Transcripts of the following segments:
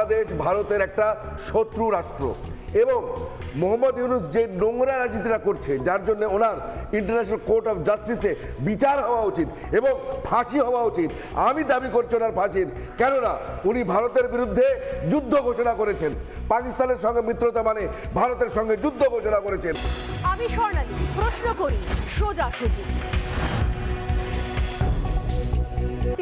বাংলাদেশ ভারতের একটা শত্রু রাষ্ট্র এবং মোহাম্মদ ইউনূস যে নোংরা রাজনীতিটা করছে, যার জন্য ওনার ইন্টারন্যাশনাল কোর্ট অফ জাস্টিসে বিচার হওয়া উচিত এবং ফাঁসি হওয়া উচিত। আমি দাবি করছি ওনার ফাঁসির, কেননা উনি ভারতের বিরুদ্ধে যুদ্ধ ঘোষণা করেছেন, পাকিস্তানের সঙ্গে মিত্রতা মানে ভারতের সঙ্গে যুদ্ধ ঘোষণা করেছেন। আমি স্বর্ণালী প্রশ্ন করি সোজাসুজি,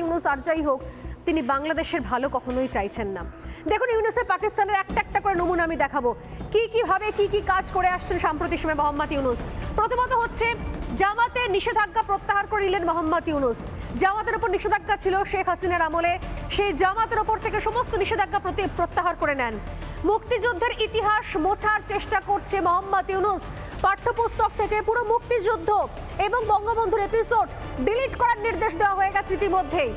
ইউনূস আর যাই হোক, তিনি বাংলাদেশের ভালো কখনোই চাইছেন না। দেখুন ইউনূসের পাকিস্তানের একটা একটা করে নমুনা আমি দেখাবো কিভাবে কি কাজ করে আসছেন সাম্প্রতিক সময় মোহাম্মদ ইউনূস। প্রথমত হচ্ছে জামাতে নিষেধাজ্ঞা প্রত্যাহার করে নিলেন মোহাম্মদ ইউনূস। জামাতের উপর নিষেধাজ্ঞা ছিল শেখ হাসিনার আমলে, সেই জামাতের উপর থেকে সমস্ত নিষেধাজ্ঞা প্রত্যাহার করে নেন। মুক্তিযুদ্ধের ইতিহাস মোছার চেষ্টা করছে মোহাম্মদ ইউনূস। পাঠ্যপুস্তক থেকে পুরো মুক্তিযুদ্ধ এবং বঙ্গবন্ধুর এপিসোড ডিলিট করার নির্দেশ দেওয়া হয়ে গেছে ইতিমধ্যেই।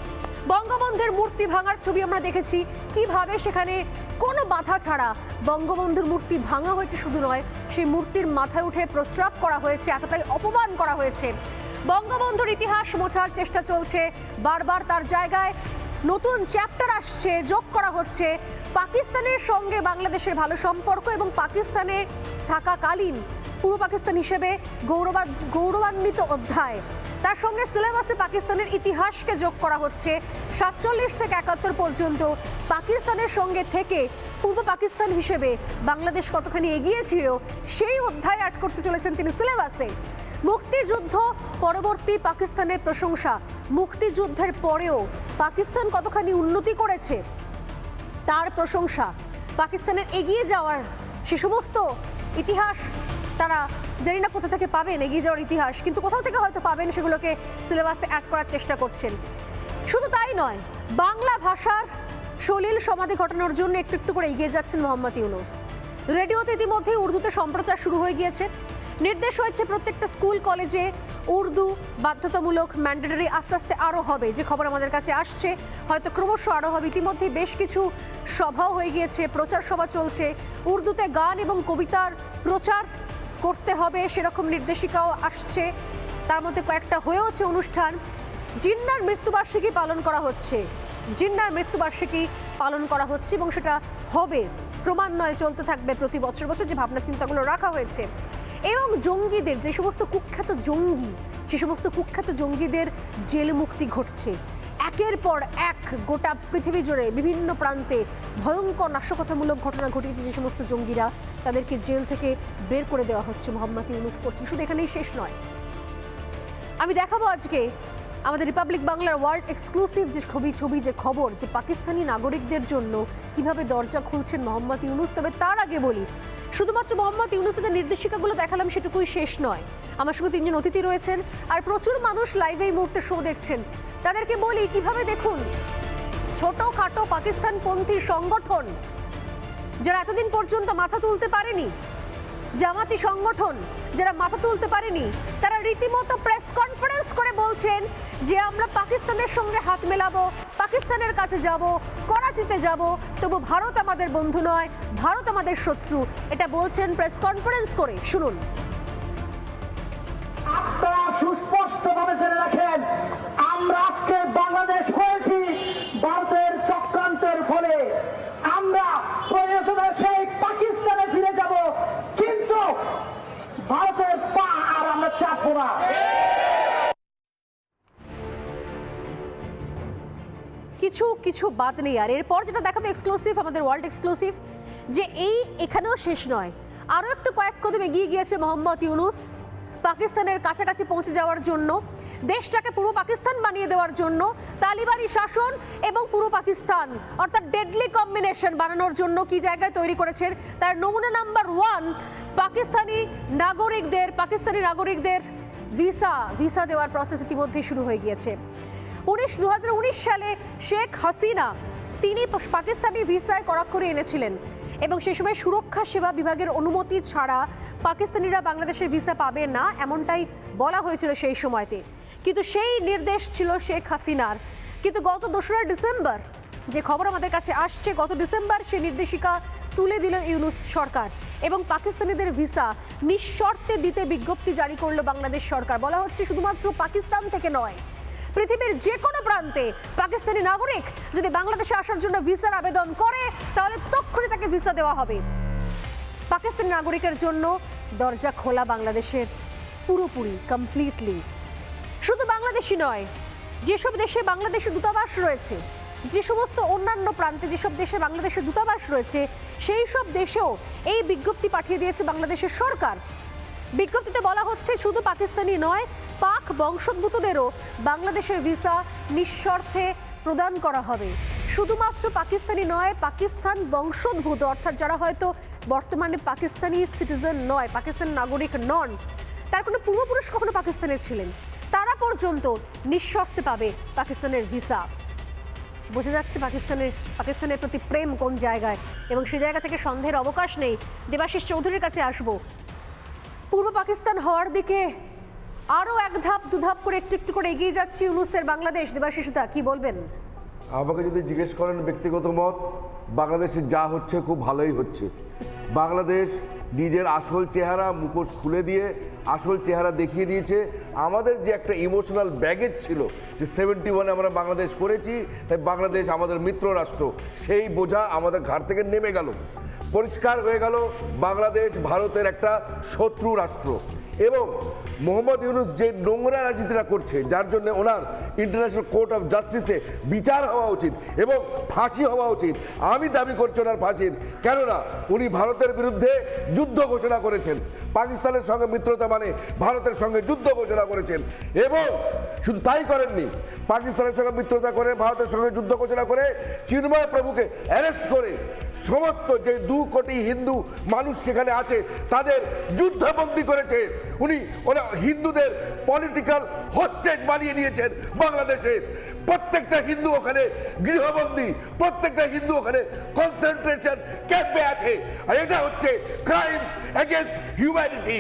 বঙ্গবন্ধুর মূর্তি ভাঙার ছবি আমরা দেখেছি, কিভাবে সেখানে কোনো বাধা ছাড়া বঙ্গবন্ধুর মূর্তি ভাঙা হয়েছে। শুধু নয়, সেই মূর্তির মাথায় উঠে প্রস্রাব করা হয়েছে, এতটাই অপমান করা হয়েছে। বঙ্গবন্ধুর ইতিহাস মোছার চেষ্টা চলছে, বারবার তার জায়গায় নতুন চ্যাপ্টার আসছে, যোগ করা হচ্ছে। পাকিস্তানের সঙ্গে বাংলাদেশের ভালো সম্পর্ক এবং পাকিস্তানে থাকাকালীন পূর্ব পাকিস্তান হিসেবে গৌরবান্বিত অধ্যায়, তার সঙ্গে সিলেবাসে পাকিস্তানের ইতিহাসকে যোগ করা হচ্ছে। 47 থেকে 71 পর্যন্ত পাকিস্তানের সঙ্গে থেকে পূর্ব পাকিস্তান হিসেবে বাংলাদেশ কতখানি এগিয়ে ছিল সেই অধ্যায় অ্যাড করতে চলেছেন তিনি সিলেবাসে। মুক্তিযুদ্ধ পরবর্তী পাকিস্তানের প্রশংসা, মুক্তিযুদ্ধের পরেও পাকিস্তান কতখানি উন্নতি করেছে তার প্রশংসা, পাকিস্তানের এগিয়ে যাওয়ার সে সমস্ত ইতিহাস তারা জানি না কোথা থেকে পাবেন এগিয়ে যাওয়ার ইতিহাস, কিন্তু কোথাও থেকে হয়তো পাবেন, সেগুলোকে সিলেবাসে অ্যাড করার চেষ্টা করছেন। শুধু তাই নয়, বাংলা ভাষার সলিল সমাধি ঘটানোর জন্য একটু একটু করে এগিয়ে যাচ্ছেন মোহাম্মদ ইউনূস। রেডিওতে ইতিমধ্যেই উর্দুতে সম্প্রচার শুরু হয়ে গিয়েছে। নির্দেশ হয়েছে প্রত্যেকটা স্কুল কলেজে উর্দু বাধ্যতামূলক, ম্যান্ডেটরি, আস্তে আস্তে আরও হবে, যে খবর আমাদের কাছে আসছে হয়তো ক্রমশ আরও হবে। ইতিমধ্যে বেশ কিছু সভাও হয়ে গিয়েছে, প্রচার সভা চলছে, উর্দুতে গান এবং কবিতার প্রচার করতে হবে সেরকম নির্দেশিকাও আসছে। তার মধ্যে কয়েকটা হয়েওছে অনুষ্ঠান। জিন্নার মৃত্যুবার্ষিকী পালন করা হচ্ছে, জিন্নার মৃত্যুবার্ষিকী পালন করা হচ্ছে এবং সেটা হবে, ক্রমান্বয়ে চলতে থাকবে প্রতি বছর বছর যে ভাবনা চিন্তাগুলো রাখা হয়েছে। এবং জঙ্গিদের যে সমস্ত কুখ্যাত জঙ্গি, সে সমস্ত কুখ্যাত জঙ্গিদের জেল মুক্তি ঘটছে একের পর এক। গোটা পৃথিবী জুড়ে বিভিন্ন প্রান্তে ভয়ঙ্কর নাশকতামূলক ঘটনা ঘটিয়েছে যে সমস্ত জঙ্গিরা, তাদেরকে জেল থেকে বের করে দেওয়া হচ্ছে মোহাম্মদ ইউনূস করছে। শুধু এখানেই শেষ নয়, আমি দেখাবো আজকে আমাদের রিপাবলিক বাংলার ওয়ার্ল্ড এক্সক্লুসিভ যে ছবি যে খবর, যে পাকিস্তানি নাগরিকদের জন্য কিভাবে দরজা খুলছেন মোহাম্মদ ইউনূস। তবে তার আগে বলি, শুধুমাত্র মোহাম্মদ ইউনূসের যে নির্দেশিকাগুলো দেখালাম সেটুকুই শেষ নয়। আমার সঙ্গে 3 জন অতিথি রয়েছেন আর প্রচুর মানুষ লাইভে এই মুহূর্তে শো দেখছেন। তাদেরকে বলি কিভাবে দেখুন ছোটখাটো পাকিস্তানপন্থী সংগঠন যারা এতদিন পর্যন্ত মাথা তুলতে পারেনি, জামাতি সংগঠন যারা মাথা তুলতে পারেনি, তারা রীতিমতো প্রেস কনফারেন্স করে বলছেন যে আমরা পাকিস্তানের সঙ্গে হাত মেলাবো, পাকিস্তানের কাছে যাব, করাচিতে যাব, তবু ভারত আমাদের বন্ধু নয়, ভারত আমাদের শত্রু, এটা বলছেন প্রেস কনফারেন্স করে। শুনুন। আপনারা সুস্পষ্টভাবে জেনে রাখেন, আমরা আজকে বাংলাদেশ হয়েছি ভারতের চক্রান্তের ফলে। আমরা প্রয়োজনে সেই পাকিস্তানে ফিরে যাব, কিন্তু ভারতের পা আর আমরা চাপবো না। কিছু বাদ নেই। আর এরপর যেটা দেখাবে এক্সক্লুসিভ, আমাদের ওয়ার্ল্ড এক্সক্লুসিভ, যে এখানেও শেষ নয়, আরও একটু কয়েক কদম এগিয়ে গিয়েছে মোহাম্মদ ইউনূস পাকিস্তানের কাছাকাছি পৌঁছে যাওয়ার জন্য, দেশটাকে পূর্ব পাকিস্তান বানিয়ে দেওয়ার জন্য, তালিবানি শাসন এবং পূর্ব পাকিস্তান অর্থাৎ ডেডলি কম্বিনেশন বানানোর জন্য কি জায়গায় তৈরি করেছেন তার নমুনা নাম্বার 1, পাকিস্তানি নাগরিকদের ভিসা দেওয়ার প্রসেস ইতিমধ্যেই শুরু হয়ে গিয়েছে। 2019 সালে শেখ হাসিনা তিনি পাকিস্তানি ভিসায় কড়াকড়ি এনেছিলেন এবং সেই সময় সুরক্ষা সেবা বিভাগের অনুমতি ছাড়া পাকিস্তানিরা বাংলাদেশের ভিসা পাবে না, এমনটাই বলা হয়েছিল সেই সময়তে। কিন্তু সেই নির্দেশ ছিল শেখ হাসিনার। কিন্তু গত 2রা ডিসেম্বর যে খবর আমাদের কাছে আসছে, গত ডিসেম্বর সেই নির্দেশিকা তুলে দিল ইউনূস সরকার এবং পাকিস্তানিদের ভিসা নিঃশর্তে দিতে বিজ্ঞপ্তি জারি করলো বাংলাদেশ সরকার। বলা হচ্ছে শুধুমাত্র পাকিস্তান থেকে নয়, পৃথিবীর যে কোনো প্রান্তে পাকিস্তানি নাগরিক যদি বাংলাদেশে আসার জন্য ভিসার আবেদন করে তাহলে তক্ষুনি তাকে ভিসা দেওয়া হবে। পাকিস্তানি নাগরিকের জন্য দরজা খোলা বাংলাদেশের পুরোপুরি, কমপ্লিটলি। শুধু বাংলাদেশি নয়, যেসব দেশে বাংলাদেশের দূতাবাস রয়েছে, যে সমস্ত অন্যান্য প্রান্তে যেসব দেশে বাংলাদেশের দূতাবাস রয়েছে, সেই সব দেশেও এই বিজ্ঞপ্তি পাঠিয়ে দিয়েছে বাংলাদেশের সরকার। বিজ্ঞপ্তিতে বলা হচ্ছে শুধু পাকিস্তানি নয়, পাক বংশোদ্ভূতদেরও বাংলাদেশের ভিসা নিঃশর্তে প্রদান করা হবে। শুধুমাত্র পাকিস্তানি নয়, পাকিস্তান বংশোদ্ভূত অর্থাৎ যারা হয়তো বর্তমানে পাকিস্তানি সিটিজেন নয়, পাকিস্তানের নাগরিক নন, তার কোনো পূর্বপুরুষ কখনো পাকিস্তানের ছিলেন, তারা পর্যন্ত নিঃশর্তে পাবে পাকিস্তানের ভিসা। বোঝা যাচ্ছে পাকিস্তানের প্রতি প্রেম কোন জায়গায়, এবং সেই জায়গা থেকে সন্দেহের অবকাশ নেই। দেবাশিস চৌধুরীর কাছে আসবো। পূর্ব পাকিস্তান হওয়ার দিকে আরও এক ধাপ দু ধাপ করে একটু একটু করে এগিয়ে যাচ্ছে ইউনূসের বাংলাদেশ। দেবাশিস দা, কি বলবেন? আমাকে যদি জিজ্ঞেস করেন ব্যক্তিগত মত, বাংলাদেশে যা হচ্ছে খুব ভালোই হচ্ছে। বাংলাদেশ নিজের আসল চেহারা মুখোশ খুলে দিয়ে আসল চেহারা দেখিয়ে দিয়েছে। আমাদের যে একটা ইমোশনাল ব্যাগেজ ছিল যে 71 আমরা বাংলাদেশ করেছি, তাই বাংলাদেশ আমাদের মিত্র রাষ্ট্র, সেই বোঝা আমাদের ঘাট থেকে নেমে গেল। পরিষ্কার হয়ে গেল বাংলাদেশ ভারতের একটা শত্রু রাষ্ট্র। এবং মোহাম্মদ ইউনূস যে নোংরা রাজনীতিটা করছে, যার জন্য ওনার ইন্টারন্যাশনাল কোর্ট অফ জাস্টিসে বিচার হওয়া উচিত এবং ফাঁসি হওয়া উচিত। আমি দাবি করছি ওনার ফাঁসির, কেননা উনি ভারতের বিরুদ্ধে যুদ্ধ ঘোষণা করেছেন, পাকিস্তানের সঙ্গে মিত্রতা মানে ভারতের সঙ্গে যুদ্ধ ঘোষণা করেছেন। এবং শুধু তাই করেননি, পাকিস্তানের সঙ্গে মিত্রতা করে ভারতের সঙ্গে যুদ্ধ ঘোষণা করে চিন্ময় প্রভুকে অ্যারেস্ট করে সমস্ত যে 2 কোটি হিন্দু মানুষ সেখানে আছে তাদের যুদ্ধবন্দী করেছে। উনি হিন্দুদের পলিটিক্যাল হোস্টেজ বানিয়ে নিয়েছেন বাংলাদেশে। প্রত্যেকটা হিন্দু ওখানে গৃহবন্দী, প্রত্যেকটা হিন্দু ওখানে কনসেন্ট্রেশন ক্যাম্পে আছে। আর এটা হচ্ছে ক্রাইমস এগেনস্ট হিউম্যানিটি।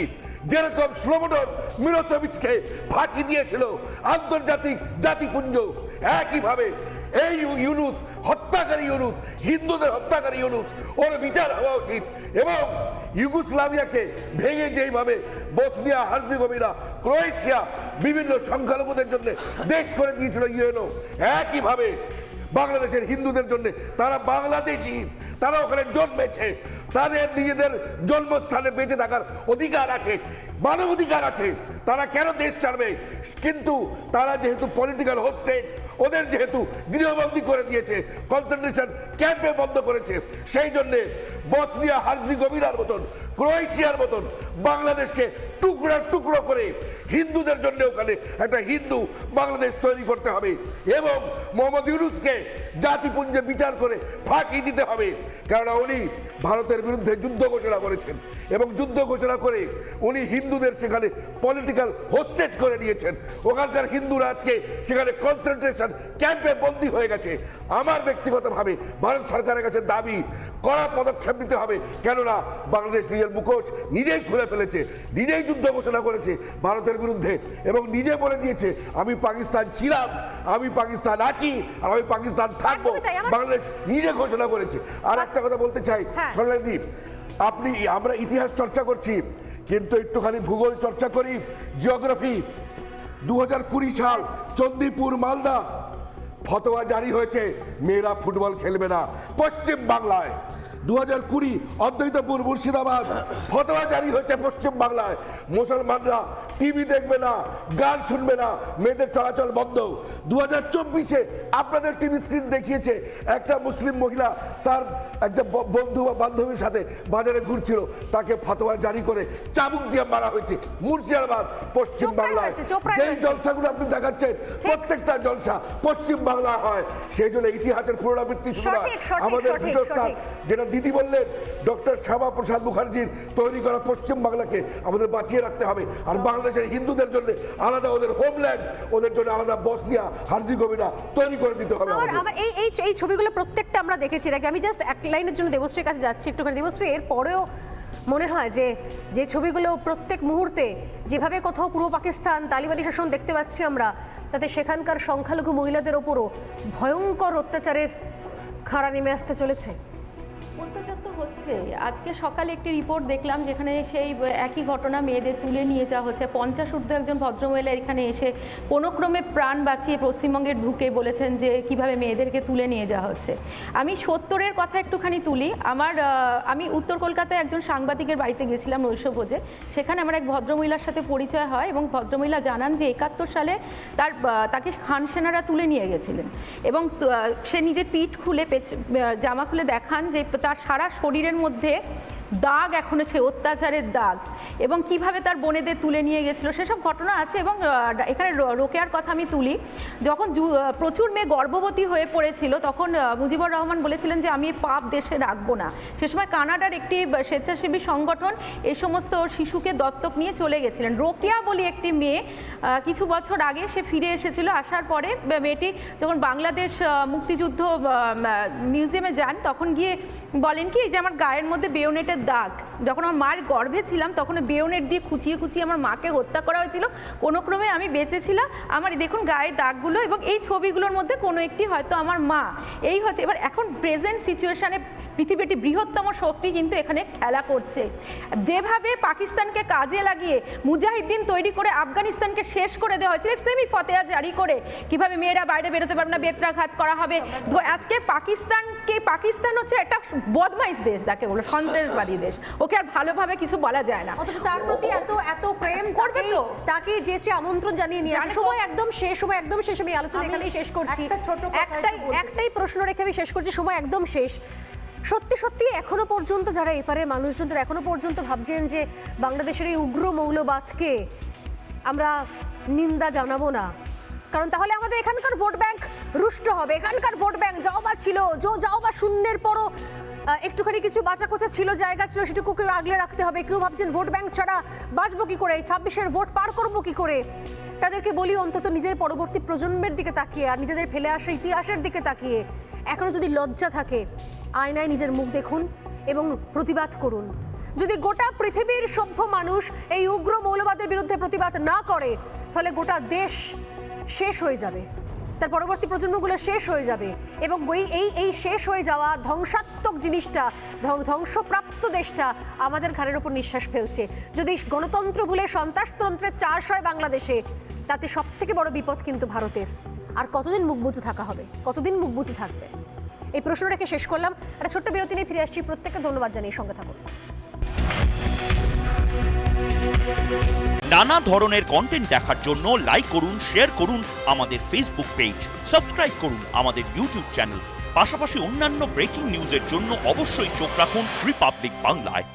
যেরকম স্লোবোডন মিলোসেভিচকে ফাঁসি দিয়েছিল আন্তর্জাতিক জাতিপুঞ্জ, একইভাবে এই ইউনূস হত্যাকারী ইউনূস, হিন্দুদের হত্যাকারী ইউনূস, ওর বিচার হওয়া উচিত। এবং ইউগোস্লাভিয়াকে ভেঙে যেইভাবে বসনিয়া হার্জেগোভিনা, ক্রোয়েশিয়া বিভিন্ন সংখ্যালঘুদের জন্য দেশ করে দিয়েছিল ইউএনও, একইভাবে বাংলাদেশের হিন্দুদের জন্য, তারা বাংলাদেশি, তারা ওখানে জন্মেছে, তাদের নিজেদের জন্মস্থানে বেঁচে থাকার অধিকার আছে, মানবাধিকার আছে। তারা কেন দেশ ছাড়বে? কিন্তু তারা যেহেতু পলিটিক্যাল হোস্টেজ, ওদের যেহেতু গৃহবন্দী করে দিয়েছে, কনসেন্ট্রেশন ক্যাম্পে বন্ধ করেছে, সেই জন্যে বসনিয়া হার্জেগোভিনার মতন, ক্রোয়েশিয়ার মতন বাংলাদেশকে টুকরো টুকরো করে হিন্দুদের জন্য ওখানে একটা হিন্দু বাংলাদেশ তৈরি করতে হবে। এবং মোহাম্মদ ইউনূসকে জাতিপুঞ্জে বিচার করে ফাঁসি দিতে হবে, কেননা উনি ভারতের বিরুদ্ধে যুদ্ধ ঘোষণা করেছেন এবং যুদ্ধ ঘোষণা করে উনি হিন্দুদের সেখানে পলিটিক্যাল হোস্টেজ করে নিয়েছেন। ওখানকার হিন্দুরা আজকে সেখানে কনসেন্ট্রেশন ক্যাম্পে বন্দী হয়ে গেছে। আমার ব্যক্তিগতভাবে ভারত সরকারের কাছে দাবি, কড়া পদক্ষেপ নিতে হবে, কেননা বাংলাদেশ নিজের মুখোশ নিজেই খুলে ফেলেছে, নিজেই যুদ্ধ ঘোষণা করেছে ভারতের বিরুদ্ধে এবং নিজে বলে দিয়েছে আমি পাকিস্তান ছিলাম, আমি পাকিস্তান আছি, আর আমি পাকিস্তান থাকবো। বাংলাদেশ নিজে ঘোষণা করেছে। আর একটা কথা বলতে চাই সোনালীদীপ, আমরা ইতিহাস চর্চা করছি কিন্তু একটুখানি ভূগোল চর্চা করি, জিওগ্রাফি। 2020 সাল চন্দিপুর মালদা ফতোয়া জারি হয়েছে, মেয়েরা ফুটবল খেলবে না পশ্চিম বাংলায়। 2020 অদ্বৈতপুর মুর্শিদাবাদ ফতোয়া জারি হয়েছে পশ্চিম বাংলায়, মুসলমানরা টিভি দেখবে না, গান শুনবে না, মেয়েদের চলাচল বন্ধ। 2024-এ আপনাদের টিভি স্ক্রিন দেখিয়েছে একটা মুসলিম মহিলা তার একটা বন্ধু বা বান্ধবীর সাথে বাজারে ঘুরছিল, তাকে ফতোয়া জারি করে চাবুক দিয়ে মারা হয়েছে মুর্শিদাবাদ পশ্চিম বাংলায়। যেই জলসাগুলো আপনি দেখাচ্ছেন প্রত্যেকটা জলসা পশ্চিম বাংলা হয়, সেই জন্য ইতিহাসের পুনরাবৃত্তি শুরু হয়। আমাদের পীঠস্থান, যেটা দিদি বললেন, ডক্টর শ্যামা প্রসাদ মুখার্জির তৈরি করা পশ্চিম বাংলাকে আমাদের বাঁচিয়ে রাখতে হবে। আর বাংলাদেশের হিন্দুদের জন্য আলাদা ওদের হোমল্যান্ড, ওদের জন্য আলাদা বসনিয়া হার্জেগোভিনা তৈরি করে দিতে হবে। আমার এই ছবিগুলো প্রত্যেকটা আমরা দেখেছি নাকি, আমি জাস্ট এক লাইনের জন্য দেবশ্রীর কাছে যাচ্ছি একটুখানি। দেবশ্রী, এর পরেও মনে হয় যে ছবিগুলো প্রত্যেক মুহূর্তে যেভাবে কোথাও পূর্ব পাকিস্তান তালিবানি শাসন দেখতে পাচ্ছি আমরা, তাতে সেখানকার সংখ্যালঘু মহিলাদের ওপরও ভয়ঙ্কর অত্যাচারের খাড়া নেমে আসতে চলেছে। অত্যাচার তো হচ্ছে। আজকে সকালে একটি রিপোর্ট দেখলাম যেখানে সেই একই ঘটনা, মেয়েদের তুলে নিয়ে যাওয়া হচ্ছে। 50 ঊর্ধ্ব একজন ভদ্রমহিলা এখানে এসে কোনো ক্রমে প্রাণ বাঁচিয়ে পশ্চিমবঙ্গের ঢুকে বলেছেন যে কিভাবে মেয়েদেরকে তুলে নিয়ে যাওয়া হচ্ছে। আমি 70-এর কথা একটুখানি তুলি। আমি উত্তর কলকাতায় একজন সাংবাদিকের বাড়িতে গেছিলাম নৈশভোজে। সেখানে আমার এক ভদ্রমহিলার সাথে পরিচয় হয় এবং ভদ্রমহিলা জানান যে 71 সালে তাকে খান সেনারা তুলে নিয়ে গেছিলেন এবং সে নিজের পিঠ খুলে জামা খুলে দেখান যে তার সারা শরীরের মধ্যে দাগ এখনো, সে অত্যাচারের দাগ, এবং কিভাবে তার বোনেদের তুলে নিয়ে গেছিল সেসব ঘটনা আছে। এবং এখানে রোকেয়ার কথা আমি তুলি, যখন প্রচুর মেয়ে গর্ভবতী হয়ে পড়েছিল তখন মুজিবুর রহমান বলেছিলেন যে আমি পাপ দেশে রাখবো না। সে সময় কানাডার একটি স্বেচ্ছাসেবী সংগঠন এই সমস্ত শিশুকে দত্তক নিয়ে চলে গেছিলেন। রোকেয়া বলি একটি মেয়ে, কিছু বছর আগে সে ফিরে এসেছিল। আসার পরে মেয়েটি যখন বাংলাদেশ মুক্তিযুদ্ধ মিউজিয়ামে যান তখন গিয়ে বলেন কি যে আমার গায়ের মধ্যে বেয়োনেটের দাগ, যখন আমার মায়ের গর্ভে ছিলাম তখন বেয়োনেট দিয়ে খুঁচিয়ে খুঁচিয়ে আমার মাকে হত্যা করা হয়েছিল, কোনো ক্রমে আমি বেঁচেছিলাম, আমার দেখুন গায়ের দাগগুলো, এবং এই ছবিগুলোর মধ্যে কোনো একটি হয়তো আমার মা। এই হচ্ছে এবার এখন প্রেজেন্ট সিচুয়েশনে পৃথিবীর একটি বৃহত্তম শক্তি কিন্তু এখানে খেলা করছে। যেভাবে পাকিস্তানকে কাজে লাগিয়ে মুজাহিদ্দিন তৈরি করে আফগানিস্তানকে শেষ করে দেওয়া হয়েছিল, সেমি ফতেয়া জারি করে কিভাবে মেয়েরা বাইরে বেরোতে পারবে না, বেত্রাঘাত করা হবে। আজকে পাকিস্তান হচ্ছে একটা বদমাইশ দেশ, যাকে বলে সন্ত্রাসবাদী দেশ, ওকে আর ভালোভাবে কিছু বলা যায় না। অথচ তার প্রতি এত প্রেম করবে তো, তাকে যেচে আমন্ত্রণ জানিয়ে নিয়ে আসে। সময় একদম শেষ, আমি আলোচনা এখানেই শেষ করছি। একটাই প্রশ্ন রেখে আমি শেষ করছি, সময় একদম শেষ। সত্যি এখনো পর্যন্ত যারা এপারে মানুষজন যারা এখনো পর্যন্ত ভাবছেন যে বাংলাদেশের এই উগ্র মৌলবাদকে আমরা নিন্দা জানাবো না, কারণ তাহলে আমাদের এখানকার ভোট ব্যাংক রুষ্ট হবে। এখানকার ভোট ব্যাংক যাও বা শূন্যের পরও একটুখানি কিছু বাঁচাকোচা ছিল, জায়গা ছিল, সেটুকুকে আগলে রাখতে হবে। কেউ ভাবছেন ভোট ব্যাংক ছাড়া বাঁচবো কি করে, 26-এর ভোট পার করবো কি করে। তাদেরকে বলি অন্তত নিজের পরবর্তী প্রজন্মের দিকে তাকিয়ে আর নিজেদের ফেলে আসা ইতিহাসের দিকে তাকিয়ে এখনো যদি লজ্জা থাকে, আয়নায় নিজের মুখ দেখুন এবং প্রতিবাদ করুন। যদি গোটা পৃথিবীর সভ্য মানুষ এই উগ্র মৌলবাদের বিরুদ্ধে প্রতিবাদ না করে, তাহলে গোটা দেশ শেষ হয়ে যাবে, তার পরবর্তী প্রজন্মগুলো শেষ হয়ে যাবে এবং এই শেষ হয়ে যাওয়া ধ্বংসাত্মক জিনিসটা, ধ্বংসপ্রাপ্ত দেশটা আমাদের ঘাড়ের ওপর নিঃশ্বাস ফেলছে। যদি গণতন্ত্র ভুলে সন্ত্রাসতন্ত্রের চাষ হয় বাংলাদেশে, তাতে সব থেকে বড় বিপদ কিন্তু ভারতের। আর কতদিন মুখ বুজে থাকা হবে, কতদিন মুখ বুজে থাকবে? এই প্রশ্ন রেখে শেষ করলাম। একটা ছোট্ট বিরতি নিয়ে ফিরে আসছি। প্রত্যেককে ধন্যবাদ জানিয়ে সঙ্গে থাকুন। নানা ধরনের কন্টেন্ট দেখার জন্য লাইক করুন, শেয়ার করুন আমাদের ফেসবুক পেজ, সাবস্ক্রাইব করুন আমাদের ইউটিউব চ্যানেল। পাশাপাশি অন্যান্য ব্রেকিং নিউজের জন্য অবশ্যই চোখ রাখুন রিপাবলিক বাংলায়।